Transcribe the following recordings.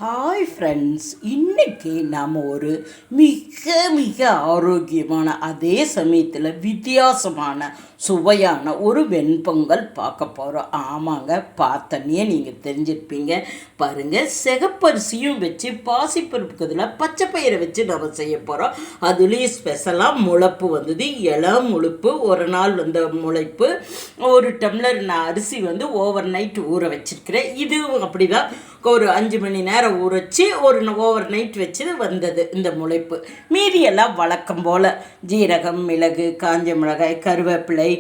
Hi friends, இன்றைக்கி நாம் ஒரு மிக மிக ஆரோக்கியமான அதே சமயத்தில் வித்தியாசமான சுவையான ஒரு வெண்பொங்கல் பார்க்க போகிறோம். ஆமாங்க, பார்த்தனே நீங்கள் தெரிஞ்சிருப்பீங்க. பாருங்கள், சிகப்பரிசியும் வச்சு பாசிப்பருப்புக்கு இதில் பச்சை பயிரை வச்சு நம்ம செய்ய போகிறோம். அதுலேயும் ஸ்பெஷலாக முளைப்பு வந்தது, இளம் முளைப்பு, ஒரு நாள் வந்த முளைப்பு. ஒரு டம்ளர் நான் அரிசி ஓவர் நைட் ஊற வச்சிருக்கிறேன். இது அப்படி தான் ஒரு 5 மணி நேரம் ஊற வச்சு ஒரு ஓவர் நைட் வச்சு வந்தது இந்த முளைப்பு. மீதியெல்லாம் வழக்கம் போல் ஜீரகம், மிளகு, காஞ்ச மிளகாய், கருவேப்பிலை,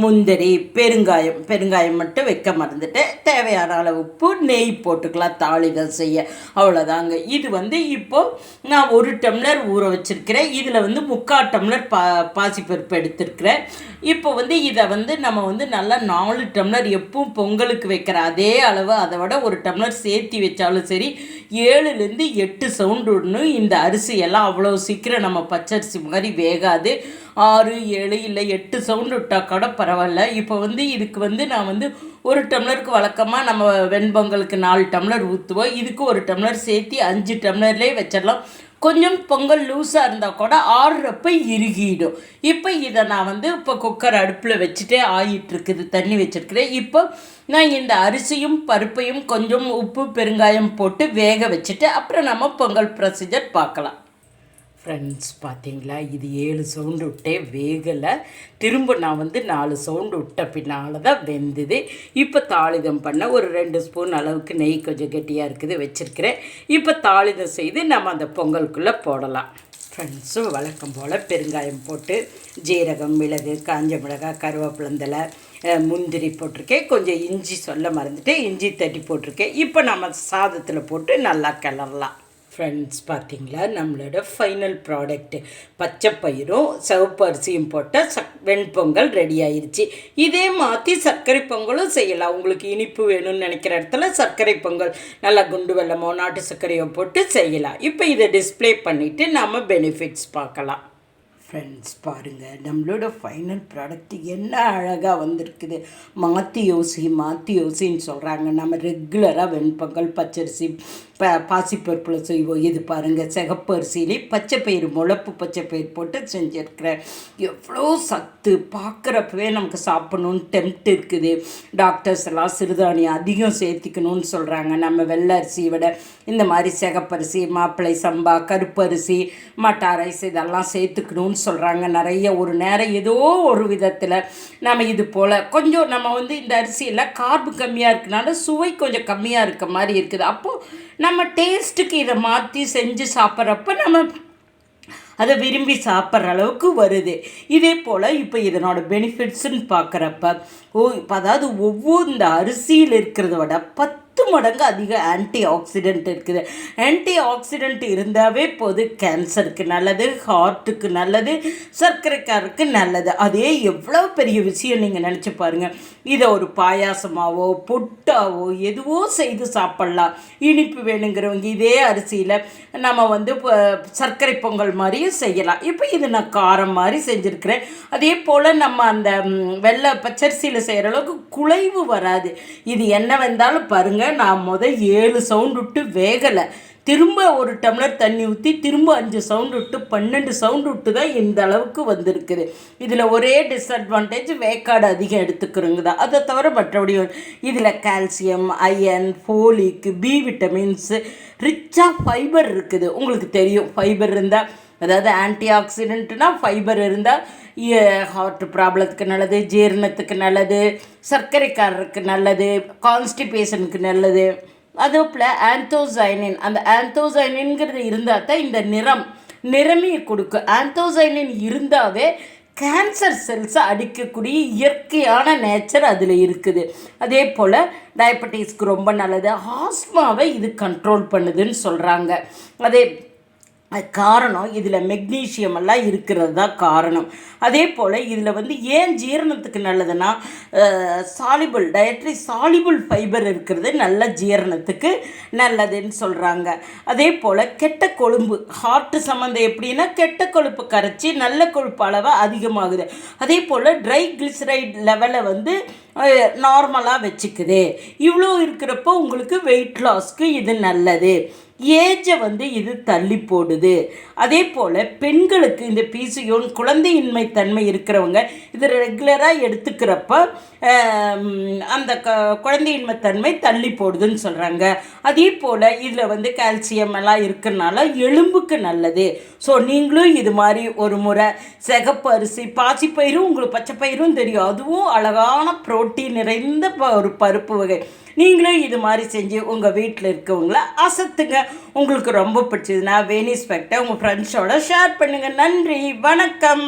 முந்திரி, பெருங்காயம் மட்டும் வைக்க மறந்துட்டேன். தேவையான அளவு உப்பு, நெய் போட்டுக்கலாம் தாளிதம் செய்ய. அவ்வளோதாங்க. இது இப்போது நான் 1 டம்ளர் ஊற வச்சுருக்கிறேன். இதில் 3/4 டம்ளர் பாசிப்பருப்பு எடுத்துருக்கிறேன். இப்போ இதை நம்ம நல்லா 4 டம்ளர் எப்பவும் பொங்கலுக்கு வைக்கிற அதே அளவு, அதை விட 1 டம்ளர் சேர்த்தி வச்சாலும் சரி, 7லேருந்து 8 சவுண்டு விடணும். இந்த அரிசியெல்லாம் அவ்வளோ சீக்கிரம் நம்ம பச்சரிசி மாதிரி வேகாது. 6, 7 இல்லை 8 சவுண்டு விட்டால் கூட பரவாயில்ல. இப்போ இதுக்கு நான் 1 டம்ளருக்கு வழக்கமாக நம்ம வெண்பொங்கலுக்கு 4 டம்ளர் ஊற்றுவோம். இதுக்கு 1 டம்ளர் சேர்த்து 5 டம்ளர்லேயே வச்சிடலாம். கொஞ்சம் பொங்கல் லூஸாக இருந்தால் கூட ஆறுறப்ப இறுகிடும். இப்போ இதை நான் இப்போ குக்கர் அடுப்பில் வச்சுட்டே ஆகிட்டுருக்குது, தண்ணி வச்சுருக்கிறேன். இப்போ நான் இந்த அரிசியும் பருப்பையும் கொஞ்சம் உப்பு, பெருங்காயம் போட்டு வேக வச்சுட்டு அப்புறம் நம்ம பொங்கல் ப்ரொசீஜர் பார்க்கலாம். ஃப்ரெண்ட்ஸ், பார்த்தீங்களா, இது 7 சவுண்டு விட்டே வேகலை. திரும்ப நான் 4 சவுண்டு விட்ட பின்னால் தான் வெந்தது. இப்போ தாளிதம் பண்ண ஒரு 2 ஸ்பூன் அளவுக்கு நெய் கொஞ்சம் கெட்டியாக இருக்குது வச்சுருக்கிறேன். இப்போ தாளிதம் செய்து நம்ம அந்த பொங்கலுக்குள்ளே போடலாம். ஃப்ரெண்ட்ஸு, வழக்கம் போல் பெருங்காயம் போட்டு ஜீரகம், மிளகு, காஞ்ச மிளகாய், கருவேப்பிலந்தலை, முந்திரி போட்டிருக்கேன். கொஞ்சம் இஞ்சி சொல்ல மறந்துட்டேன், இஞ்சி தட்டி போட்டிருக்கேன். இப்போ நம்ம சாதத்தில் போட்டு நல்லா கிளறலாம். ஃப்ரெண்ட்ஸ், பார்த்திங்களா, நம்மளோட ஃபைனல் ப்ராடக்ட்டு பச்சை பயிரும் சிவப்பு அரிசியும் போட்ட வெண்பொங்கல் ரெடி ஆயிடுச்சு. இதே மாற்றி சர்க்கரை பொங்கலும் செய்யலாம். உங்களுக்கு இனிப்பு வேணும்னு நினைக்கிற இடத்துல சர்க்கரை பொங்கல் நல்லா குண்டு வெல்லமோ நாட்டு சர்க்கரையோ போட்டு செய்யலாம். இப்போ இதை டிஸ்பிளே பண்ணிவிட்டு நம்ம பெனிஃபிட்ஸ் பார்க்கலாம். ஃப்ரெண்ட்ஸ், பாருங்கள், நம்மளோட ஃபைனல் ப்ராடக்ட் என்ன அழகாக வந்திருக்குது. மாற்றி யோசின்னு சொல்கிறாங்க. நம்ம ரெகுலராக வெண்பொங்கல் பச்சரிசி பாசிப்பருப்பில் செய்வோம். இது பாருங்கள், சிகப்பு அரிசியிலே பச்சை பயிறு, முளைப்பு பச்சை பயிர் போட்டு செஞ்சுருக்கிறேன். எவ்வளோ சத்து, பார்க்குறப்பவே நமக்கு சாப்பிடணுன்னு டெம்ப்ட் இருக்குது. டாக்டர்ஸ் எல்லாம் சிறுதானியம் அதிகம் சேர்த்திக்கணும்னு சொல்கிறாங்க. நம்ம வெள்ளை அரிசியை விட இந்த மாதிரி சிகப்பரிசி, மாப்பிள்ளை சம்பா, கருப்பரிசி, மட்டா ரைஸ் இதெல்லாம் சேர்த்துக்கணும்னு சொல்கிறாங்க. நிறைய ஒரு நேரம் ஏதோ ஒரு விதத்தில் நம்ம இது போல் கொஞ்சம் நம்ம இந்த அரிசியில் கார்பு கம்மியாக இருக்கனால சுவை கொஞ்சம் கம்மியாக இருக்க மாதிரி இருக்குது. அப்போது நம்ம டேஸ்ட்டுக்கு இதை மாற்றி செஞ்சு சாப்பிட்றப்ப நம்ம அதை விரும்பி சாப்பிட்ற அளவுக்கு வருது. இதே போல் இப்போ இதனோட பெனிஃபிட்ஸுன்னு பார்க்குறப்ப அதாவது ஒவ்வொரு இந்த அரிசியில் இருக்கிறத விட 10 மடங்கு அதிக ஆன்டி ஆக்சிடென்ட் இருக்குது. ஆன்டி ஆக்சிடென்ட் இருந்தாவே போது கேன்சருக்கு நல்லது, ஹார்ட்டுக்கு நல்லது, சர்க்கரைக்காரருக்கு நல்லது. அதே எவ்வளோ பெரிய விஷயம் நீங்கள் நினச்சி பாருங்கள். இதை ஒரு பாயாசமாவோ புட்டாவோ எதுவோ செய்து சாப்பிட்லாம். இனிப்பு வேணுங்கிறவங்க இதே அரிசியில் நம்ம சர்க்கரை பொங்கல் மாதிரியும் செய்யலாம். இப்போ இது நான் காரம் மாதிரி செஞ்சுருக்கிறேன். அதே போல் நம்ம அந்த வெள்ளை பச்சரிசியில் செய்கிற அளவுக்கு குலைவு வராது. இது என்ன வந்தாலும் பாருங்கள், நான் 7 சவுண்டு விட்டு வேகலை. திரும்ப 1 டம்ளர் தண்ணி ஊற்றி திரும்ப 5 சவுண்டு விட்டு 12 சவுண்டு விட்டு தான் இந்த அளவுக்கு வந்திருக்குது. இதில் ஒரே டிஸ்அட்வான்டேஜ் வேக்காடு அதிகம் எடுத்துக்கிறோங்க தான். அதை தவிர மற்றபடி இதில் calcium, iron, folic, B vitamins, ரிச்சாக ஃபைபர் இருக்குது. உங்களுக்கு தெரியும், ஃபைபர் இருந்தால், அதாவது ஆன்டி ஆக்சிடென்ட்னா ஃபைபர் இருந்தால் ஹார்ட் ப்ராப்ளத்துக்கு நல்லது, ஜீரணத்துக்கு நல்லது, சர்க்கரைக்காரருக்கு நல்லது, கான்ஸ்டிபேஷனுக்கு நல்லது. அதே போல் ஆந்தோசைனின், அந்த ஆந்தோசைனின்ங்கிறது இருந்தால் தான் இந்த நிறமே கொடுக்கும். ஆந்தோசைனின் இருந்தாவே கேன்சர் செல்ஸை அடிக்கக்கூடிய இயற்கையான நேச்சர் அதில் இருக்குது. அதே போல் டயபெட்டிஸ்க்கு ரொம்ப நல்லது. ஆஸ்மாவை இது கண்ட்ரோல் பண்ணுதுன்னு சொல்கிறாங்க. அதே காரணம் இதில் மெக்னீஷியம் எல்லாம் இருக்கிறது தான் காரணம். அதே போல் இதில் ஏன் ஜீரணத்துக்கு நல்லதுன்னா டயட்ரி சாலிபிள் ஃபைபர் இருக்கிறது நல்ல ஜீரணத்துக்கு நல்லதுன்னு சொல்கிறாங்க. அதே போல் கெட்ட கொழும்பு, ஹார்ட்டு சம்மந்தம் எப்படின்னா கெட்ட கொழுப்பு கரைச்சி நல்ல கொழுப்பு அளவை அதிகமாகுது. அதே போல் ட்ரை கிளிசரைட் லெவலை நார்மலாக வச்சுக்குது. இவ்வளோ இருக்கிறப்போ உங்களுக்கு வெயிட் லாஸ்க்கு இது நல்லது. ஏஜை இது தள்ளி போடுது. அதே போல் பெண்களுக்கு இந்த பிசிஓன் குழந்தையின்மை தன்மை இருக்கிறவங்க இது ரெகுலராக எடுத்துக்கிறப்ப அந்த குழந்தையின்மை தன்மை தள்ளி போடுதுன்னு சொல்கிறாங்க. அதே போல் இதில் கால்சியம் எல்லாம் இருக்கிறனால எலும்புக்கு நல்லது. ஸோ நீங்களும் இது மாதிரி ஒரு முறை சிகப்பு அரிசி, பாசிப்பயிரும் உங்களுக்கு பச்சைப்பயிரும் தெரியும், அதுவும் அழகான புரோட்டீன் நிறைந்த ஒரு பருப்பு வகை. நீங்களும் இது மாதிரி செஞ்சு உங்கள் வீட்டில் இருக்கவங்கள அசத்துங்க. உங்களுக்கு ரொம்ப பிடிச்சதுன்னா வேனிஸ் ஃபேக்டை உங்கள் ஃப்ரெண்ட்ஸோட ஷேர் பண்ணுங்கள். நன்றி, வணக்கம்.